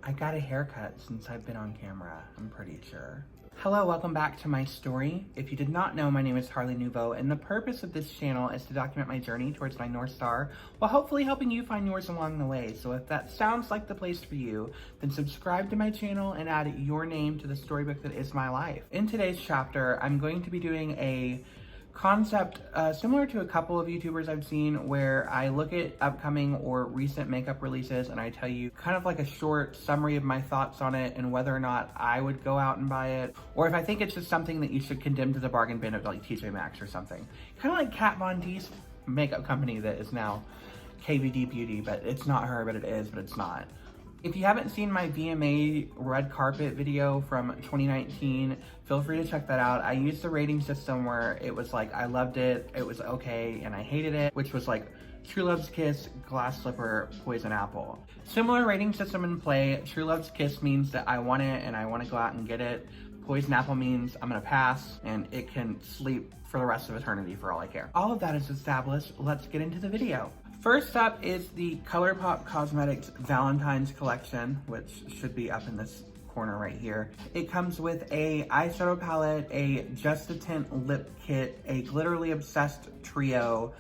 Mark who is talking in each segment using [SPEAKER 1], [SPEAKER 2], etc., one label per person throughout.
[SPEAKER 1] I got a haircut since I've been on camera, I'm pretty sure. Hello, welcome back to my story. If you did not know, my name is Harley Nouveau, and the purpose of this channel is to document my journey towards my North Star, while hopefully helping you find yours along the way. So if that sounds like the place for you, then subscribe to my channel and add your name to the storybook that is my life. In today's chapter, I'm going to be doing a concept similar to a couple of YouTubers I've seen, where I look at upcoming or recent makeup releases and I tell you kind of like a short summary of my thoughts on it and whether or not I would go out and buy it, or if I think it's just something that you should condemn to the bargain bin of like TJ Maxx or something. Kind of like Kat Von D's makeup company that is now KVD Beauty, but it's not her, but it is, but it's not. If you haven't seen my VMA red carpet video from 2019, feel free to check that out. I used the rating system where it was like, I loved it, it was okay, and I hated it, which was like True Love's Kiss, Glass Slipper, Poison Apple. Similar rating system in play. True Love's Kiss means that I want it and I want to go out and get it. Poison Apple means I'm gonna pass and it can sleep for the rest of eternity for all I care. All of that is established, let's get into the video. First up is the Colourpop Cosmetics Valentines collection, which should be up in this corner right here. It comes with a eyeshadow palette, a Just a Tint lip kit, a Glitterly Obsessed trio,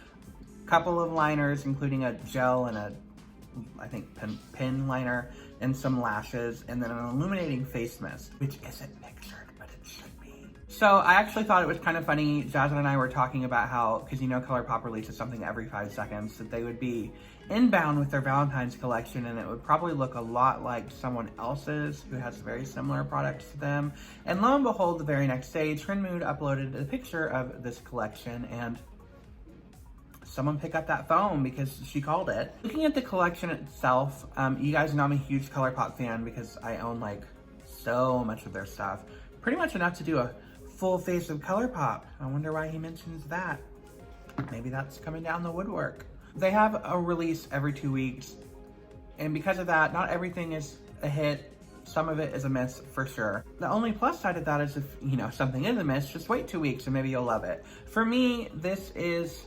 [SPEAKER 1] couple of liners, including a gel and a, I think, pen liner, and some lashes, and then an illuminating face mist, which isn't pictured, but it should be. So I actually thought it was kind of funny. Jasmine and I were talking about how, because you know Colourpop releases something every 5 seconds, that they would be inbound with their Valentine's collection and it would probably look a lot like someone else's who has very similar products to them. And lo and behold, the very next day, Trend Mood uploaded a picture of this collection and someone pick up that phone because she called it. Looking at the collection itself, you guys know I'm a huge Colourpop fan because I own like so much of their stuff. Pretty much enough to do a full face of Colourpop. I wonder why he mentions that. Maybe that's coming down the woodwork. They have a release every 2 weeks, and because of that, not everything is a hit. Some of it is a miss for sure. The only plus side of that is if, you know, something is a miss, just wait 2 weeks and maybe you'll love it. For me, this is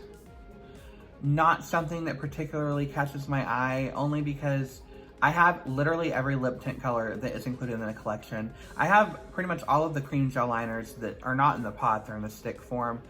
[SPEAKER 1] not something that particularly catches my eye, only because I have literally every lip tint color that is included in the collection. I have pretty much all of the cream gel liners that are not in the pot, they're in the stick form,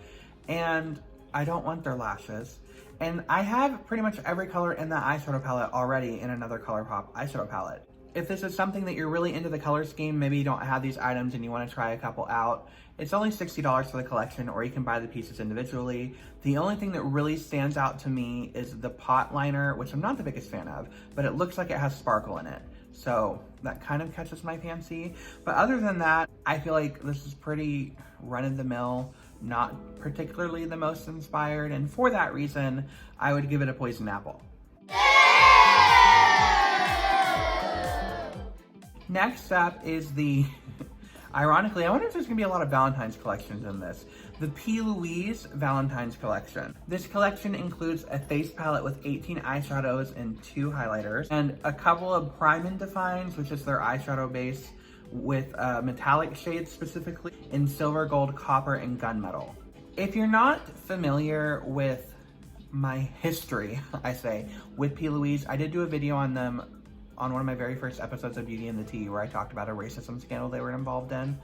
[SPEAKER 1] and I don't want their lashes. And I have pretty much every color in the eyeshadow palette already in another Colourpop eyeshadow palette. If this is something that you're really into the color scheme, maybe you don't have these items and you want to try a couple out, it's only $60 for the collection, or you can buy the pieces individually. The only thing that really stands out to me is the pot liner, which I'm not the biggest fan of, but it looks like it has sparkle in it. So that kind of catches my fancy. But other than that, I feel like this is pretty run-of-the-mill, not particularly the most inspired, and for that reason, I would give it a Poison Apple. Next up is the, ironically, I wonder if there's gonna be a lot of Valentine's collections in this, the P. Louise Valentine's collection. This collection includes a face palette with 18 eyeshadows and 2 highlighters, and a couple of Prime and Defines, which is their eyeshadow base, with metallic shades specifically in silver, gold, copper, and gunmetal. If you're not familiar with my history, I say, with P. Louise, I did do a video on them on one of my very first episodes of Beauty and the Tea, where I talked about a racism scandal they were involved in.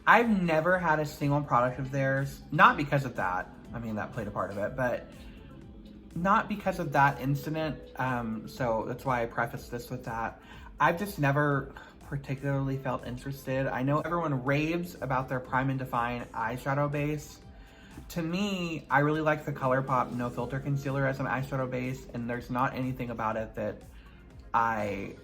[SPEAKER 1] I've never had a single product of theirs, not because of that, I mean that played a part of it, but not because of that incident, so that's why I prefaced this with that. I've just never particularly felt interested. I know everyone raves about their Prime and Define eyeshadow base. To me, I really like the Colourpop No Filter Concealer as an eyeshadow base, and there's not anything about it that I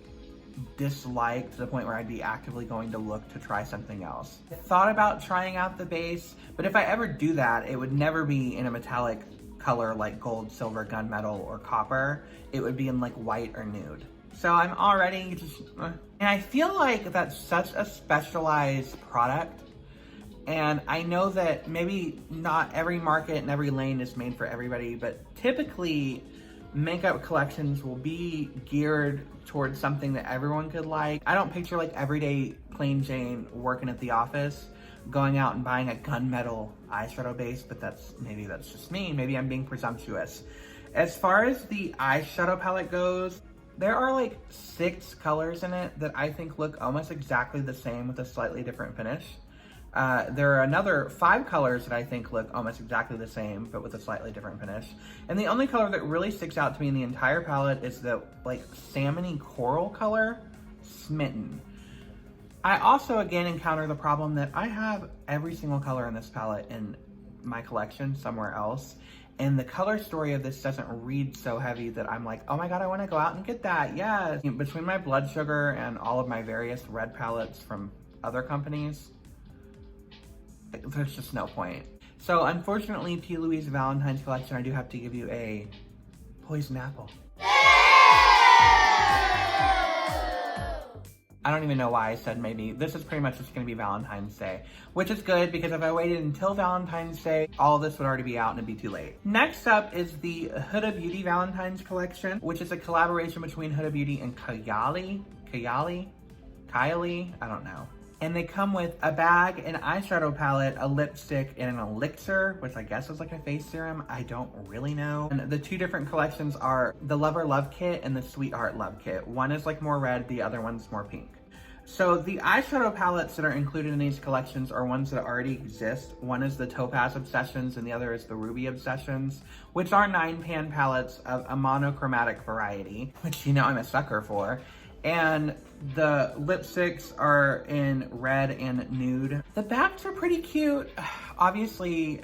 [SPEAKER 1] dislike to the point where I'd be actively going to look to try something else. I thought about trying out the base, but if I ever do that, it would never be in a metallic color like gold, silver, gunmetal, or copper. It would be in like white or nude. So I'm already just, and I feel like that's such a specialized product. And I know that maybe not every market and every lane is made for everybody, but typically makeup collections will be geared towards something that everyone could like. I don't picture like everyday plain Jane working at the office going out and buying a gunmetal eyeshadow base, but maybe that's just me. Maybe I'm being presumptuous. As far as the eyeshadow palette goes, There are like 6 colors in it that I think look almost exactly the same with a slightly different finish. There are another 5 colors that I think look almost exactly the same, but with a slightly different finish. And the only color that really sticks out to me in the entire palette is the like salmony coral color, Smitten. I also again encounter the problem that I have every single color in this palette in my collection somewhere else. And the color story of this doesn't read so heavy that I'm like, oh my God, I want to go out and get that, yes. Between my blood sugar and all of my various red palettes from other companies, there's just no point. So unfortunately, P. Louise Valentine's collection, I do have to give you a poison apple. I don't even know why I said maybe. This is pretty much just gonna be Valentine's Day, which is good because if I waited until Valentine's Day, all of this would already be out and it'd be too late. Next up is the Huda Beauty Valentine's collection, which is a collaboration between Huda Beauty and Kayali, I don't know. And they come with a bag, an eyeshadow palette, a lipstick, and an elixir, which I guess is like a face serum. I don't really know. And the 2 different collections are the Lover Love Kit and the Sweetheart Love Kit. One is like more red, the other one's more pink. So the eyeshadow palettes that are included in these collections are ones that already exist. One is the Topaz Obsessions and the other is the Ruby Obsessions, which are 9-pan palettes of a monochromatic variety, which you know I'm a sucker for. And the lipsticks are in red and nude. The bags are pretty cute. Obviously,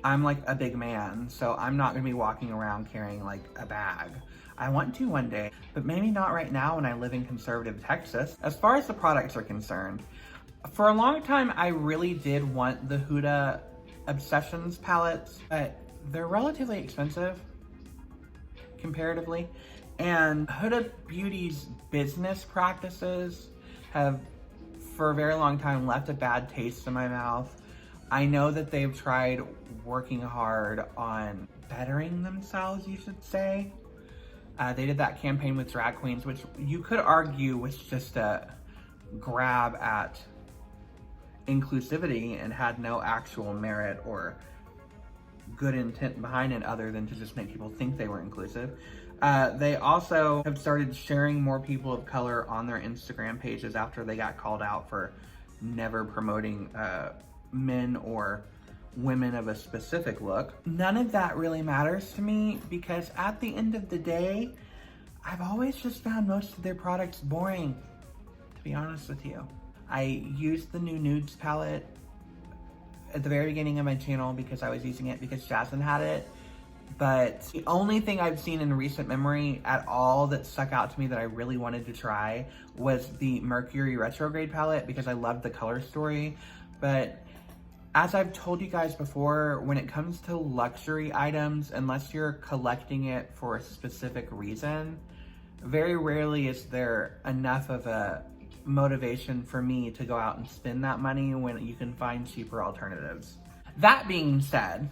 [SPEAKER 1] I'm like a big man, so I'm not gonna be walking around carrying like a bag. I want to one day, but maybe not right now when I live in conservative Texas. As far as the products are concerned, for a long time, I really did want the Huda Obsessions palettes, but they're relatively expensive comparatively. And Huda Beauty's business practices have, for a very long time, left a bad taste in my mouth. I know that they've tried working hard on bettering themselves, you should say. They did that campaign with drag queens, which you could argue was just a grab at inclusivity and had no actual merit or good intent behind it other than to just make people think they were inclusive. They also have started sharing more people of color on their Instagram pages after they got called out for never promoting men or women of a specific look. None of that really matters to me because at the end of the day, I've always just found most of their products boring, to be honest with you. I used the new Nudes palette at the very beginning of my channel because I was using it because Jasmine had it. But the only thing I've seen in recent memory at all that stuck out to me that I really wanted to try was the Mercury Retrograde palette because I loved the color story. But as I've told you guys before, when it comes to luxury items, unless you're collecting it for a specific reason, very rarely is there enough of a motivation for me to go out and spend that money when you can find cheaper alternatives. That being said,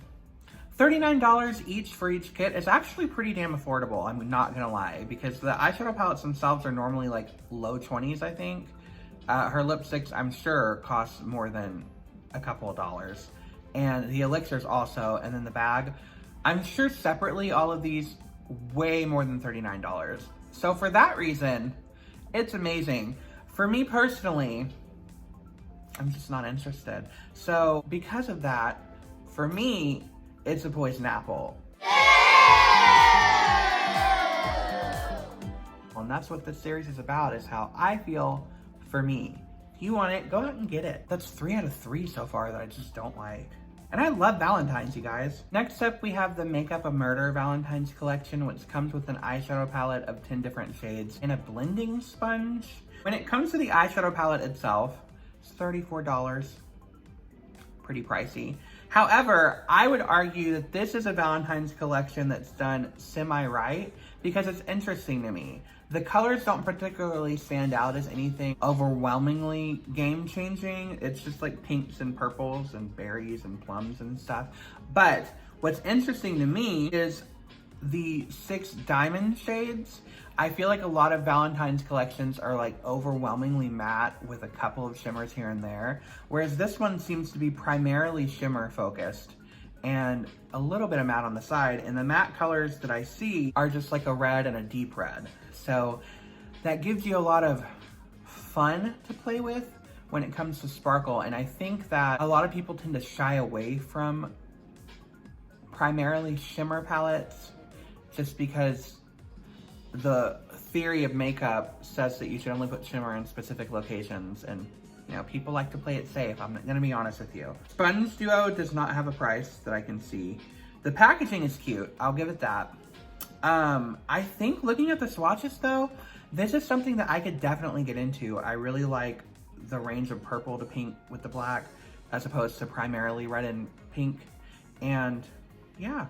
[SPEAKER 1] $39 each for each kit is actually pretty damn affordable, I'm not gonna lie, because the eyeshadow palettes themselves are normally like low 20s, I think. Her lipsticks, I'm sure, cost more than a couple of dollars. And the elixirs also, and then the bag, I'm sure separately all of these way more than $39. So for that reason, it's amazing. For me personally, I'm just not interested. So because of that, for me, it's a poison apple. And that's what this series is about, is how I feel for me. If you want it, go out and get it. That's 3 out of 3 so far that I just don't like. And I love Valentines, you guys. Next up, we have the Makeup of Murder Valentine's collection, which comes with an eyeshadow palette of 10 different shades and a blending sponge. When it comes to the eyeshadow palette itself, it's $34. Pretty pricey. However, I would argue that this is a Valentine's collection that's done semi-right because it's interesting to me. The colors don't particularly stand out as anything overwhelmingly game-changing. It's just like pinks and purples and berries and plums and stuff. But what's interesting to me is the 6 diamond shades. I feel like a lot of Valentine's collections are like overwhelmingly matte with a couple of shimmers here and there, whereas this one seems to be primarily shimmer focused. and a little bit of matte on the side. And the matte colors that I see are just like a red and a deep red. So that gives you a lot of fun to play with when it comes to sparkle. And I think that a lot of people tend to shy away from primarily shimmer palettes just because the theory of makeup says that you should only put shimmer in specific locations, and you know, people like to play it safe. I'm gonna be honest with you. Sponge Duo does not have a price that I can see. The packaging is cute, I'll give it that. I think looking at the swatches though, this is something that I could definitely get into. I really like the range of purple to pink with the black, as opposed to primarily red and pink. And yeah,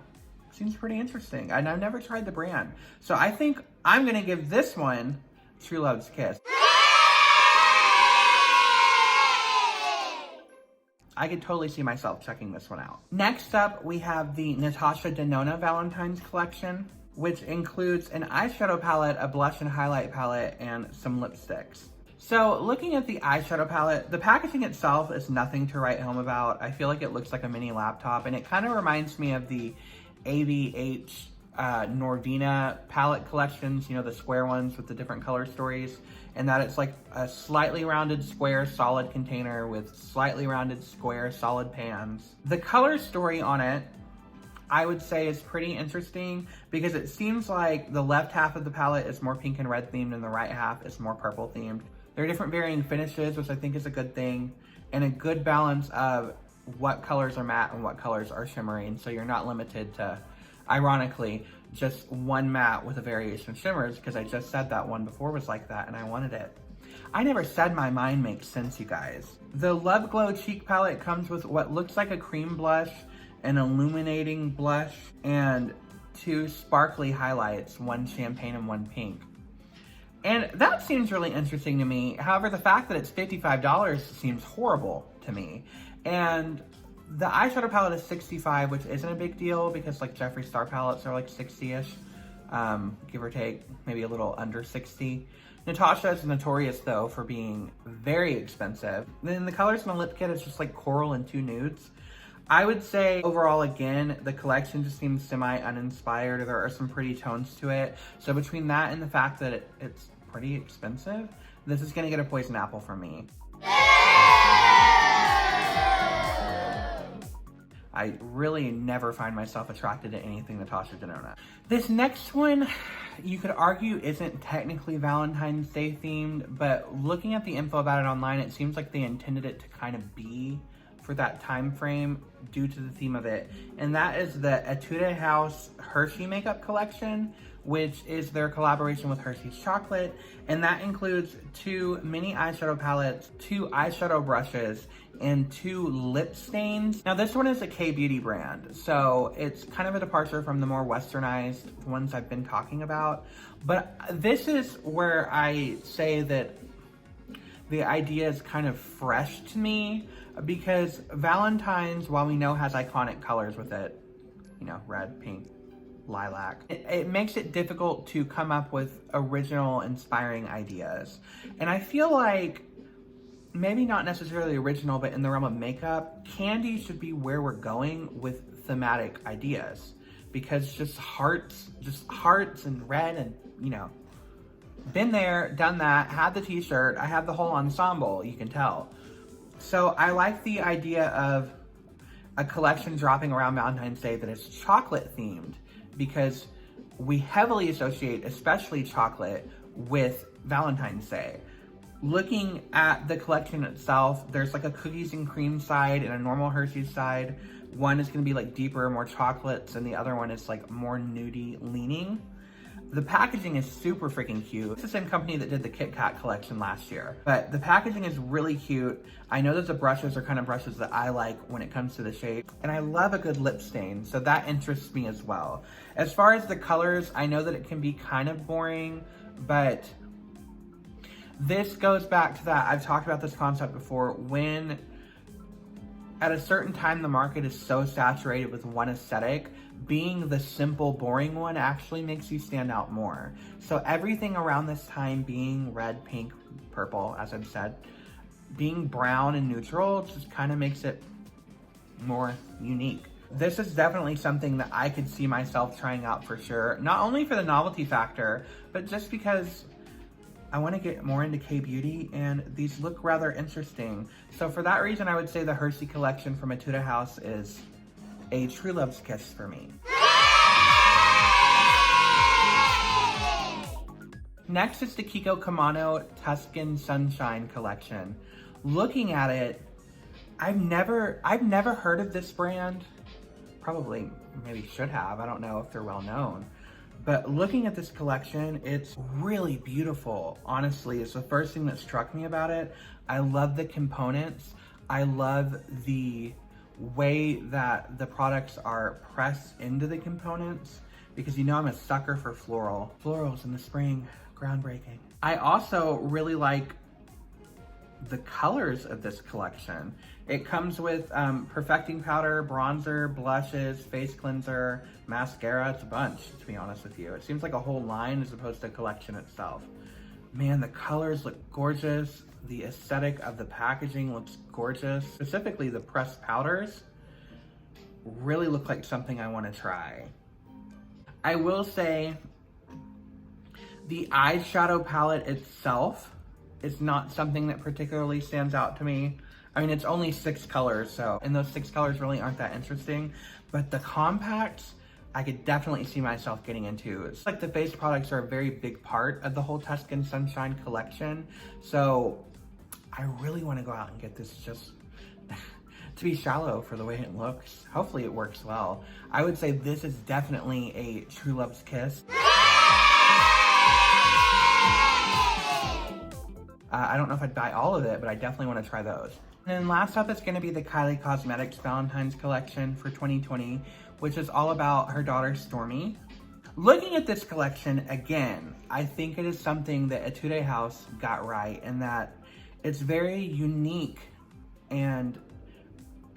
[SPEAKER 1] seems pretty interesting. And I've never tried the brand. So I think I'm gonna give this one True Love's Kiss. I could totally see myself checking this one out. Next up, we have the Natasha De Nona Valentine's collection, which includes an eyeshadow palette, a blush and highlight palette, and some lipsticks. So looking at the eyeshadow palette, the packaging itself is nothing to write home about. I feel like it looks like a mini laptop, and it kind of reminds me of the AVH Norvina palette collections, you know, the square ones with the different color stories, and that it's like a slightly rounded square solid container with slightly rounded square solid pans. The color story on it, I would say, is pretty interesting because it seems like the left half of the palette is more pink and red themed and the right half is more purple themed. There are different varying finishes, which I think is a good thing, and a good balance of what colors are matte and what colors are shimmering, so you're not limited to, ironically, just one matte with a variation of shimmers, because I just said that one before was like that and I wanted it. I never said my mind makes sense, you guys. The Love Glow Cheek Palette comes with what looks like a cream blush, an illuminating blush, and two sparkly highlights, one champagne and one pink. And that seems really interesting to me. However, the fact that it's $55 seems horrible to me. And the eyeshadow palette is $65, which isn't a big deal because like Jeffree Star palettes are like 60-ish, give or take, maybe a little under 60. Natasha is notorious though for being very expensive. Then the colors in the lip kit is just like coral and two nudes. I would say overall, again, the collection just seems semi-uninspired. There are some pretty tones to it. So between that and the fact that it's pretty expensive, this is gonna get a poison apple from me. I really never find myself attracted to anything Natasha De Nona. This next one, you could argue isn't technically Valentine's Day themed, but looking at the info about it online, it seems like they intended it to kind of be for that time frame due to the theme of it. And that is the Etude House Hershey makeup collection, which is their collaboration with Hershey's Chocolate. And that includes two mini eyeshadow palettes, two eyeshadow brushes, and two lip stains. Now this one is a K-beauty brand, so it's kind of a departure from the more westernized ones I've been talking about. But this is where I say that the idea is kind of fresh to me, because Valentine's, while we know has iconic colors with it, you know, red, pink, lilac, it makes it difficult to come up with original, inspiring ideas. And I feel like maybe not necessarily original, but in the realm of makeup, candy should be where we're going with thematic ideas, because just hearts and red and, you know, been there, done that, had the t-shirt, I have the whole ensemble, you can tell. So I like the idea of a collection dropping around Valentine's Day that is chocolate themed, because we heavily associate, especially chocolate, with Valentine's Day. Looking at the collection itself, there's like a cookies and cream side and a normal Hershey's side. One is gonna be like deeper, more chocolates, and the other one is like more nudie leaning. The packaging is super freaking cute. It's the same company that did the Kit Kat collection last year, but the packaging is really cute. I know that the brushes are kind of brushes that I like when it comes to the shape, and I love a good lip stain, so that interests me as well. As far as the colors, I know that it can be kind of boring, but this goes back to that. I've talked about this concept before. When at a certain time the market is so saturated with one aesthetic, being the simple, boring one actually makes you stand out more. So everything around this time being red, pink, purple, as I've said, being brown and neutral just kind of makes it more unique. This is definitely something that I could see myself trying out for sure. Not only for the novelty factor, but just because I want to get more into K-beauty and these look rather interesting. So for that reason, I would say the Hershey collection from Etude House is a true love's kiss for me. Next is the Kikomilano Tuscan Sunshine collection. Looking at it, I've never heard of this brand. Probably, maybe should have. I don't know if they're well known. But looking at this collection, it's really beautiful. Honestly, it's the first thing that struck me about it. I love the components. I love the way that the products are pressed into the components, because you know I'm a sucker for floral. Florals in the spring, groundbreaking. I also really like the colors of this collection. It comes with perfecting powder, bronzer, blushes, face cleanser, mascara. It's a bunch, to be honest with you. It seems like a whole line as opposed to a collection itself. Man, the colors look gorgeous. The aesthetic of the packaging looks gorgeous. Specifically, the pressed powders really look like something I want to try. I will say the eyeshadow palette itself is not something that particularly stands out to me. I mean, it's only 6 colors, and those 6 colors really aren't that interesting, but the compacts, I could definitely see myself getting into. It's like the face products are a very big part of the whole Tuscan Sunshine collection, so I really want to go out and get this just to be shallow for the way it looks. Hopefully it works well. I would say this is definitely a true love's kiss. I don't know if I'd buy all of it, but I definitely want to try those. And then last up is going to be the Kylie Cosmetics Valentines collection for 2020, which is all about her daughter Stormi. Looking at this collection again, I think it is something that Etude House got right, in that it's very unique and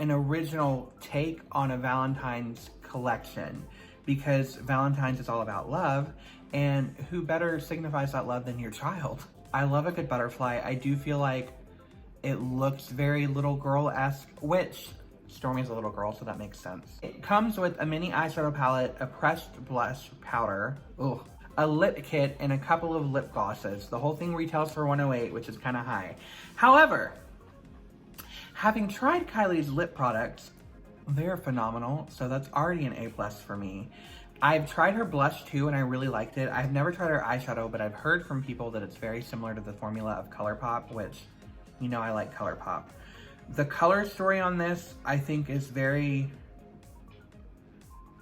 [SPEAKER 1] an original take on a Valentine's collection, because Valentine's is all about love, and who better signifies that love than your child? I love a good butterfly. I do feel like it looks very little girl-esque, which Stormi's a little girl, so that makes sense. It comes with a mini eyeshadow palette, a pressed blush powder, a lip kit, and a couple of lip glosses. The whole thing retails for $108, which is kind of high. However, having tried Kylie's lip products, they're phenomenal, so that's already an A+ for me. I've tried her blush too, and I really liked it. I've never tried her eyeshadow, but I've heard from people that it's very similar to the formula of Colourpop, which, you know I like Colourpop. The color story on this, I think, is very,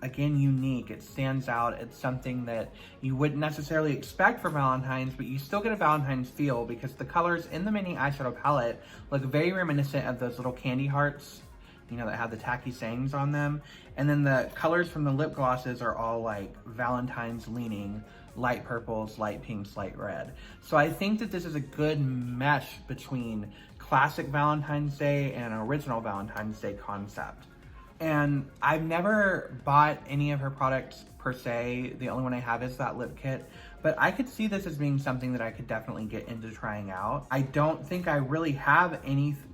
[SPEAKER 1] again, unique. It stands out. It's something that you wouldn't necessarily expect for Valentine's, but you still get a Valentine's feel, because the colors in the mini eyeshadow palette look very reminiscent of those little candy hearts, you know, that have the tacky sayings on them. And then the colors from the lip glosses are all like Valentine's leaning, light purples, light pinks, light red. So I think that this is a good mesh between classic Valentine's Day and an original Valentine's Day concept. And I've never bought any of her products per se. The only one I have is that lip kit, but I could see this as being something that I could definitely get into trying out. I don't think I really have anything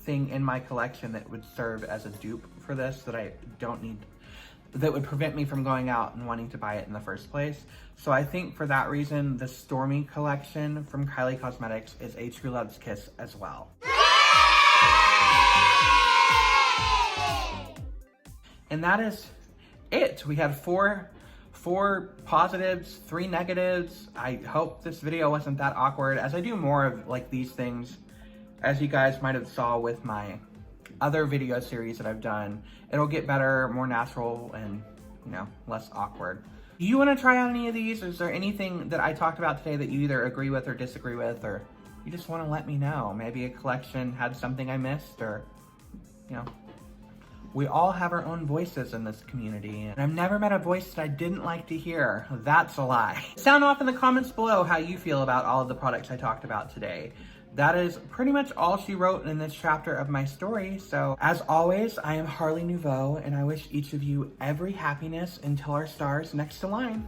[SPEAKER 1] in my collection that would serve as a dupe for this, that I don't need, that would prevent me from going out and wanting to buy it in the first place. So I think for that reason, the Stormi collection from Kylie Cosmetics is a true love's kiss as well. And that is it. We had four positives, 3 negatives. I hope this video wasn't that awkward, as I do more of like these things, as you guys might have saw with my other video series that I've done. It'll get better, more natural, and, you know, less awkward. Do you want to try out any of these? Or is there anything that I talked about today that you either agree with or disagree with, or you just want to let me know? Maybe a collection had something I missed, or, you know, we all have our own voices in this community, and I've never met a voice that I didn't like to hear. That's a lie. Sound off in the comments below how you feel about all of the products I talked about today. That is pretty much all she wrote in this chapter of my story. So as always, I am Harley Nouveau, and I wish each of you every happiness until our stars next align.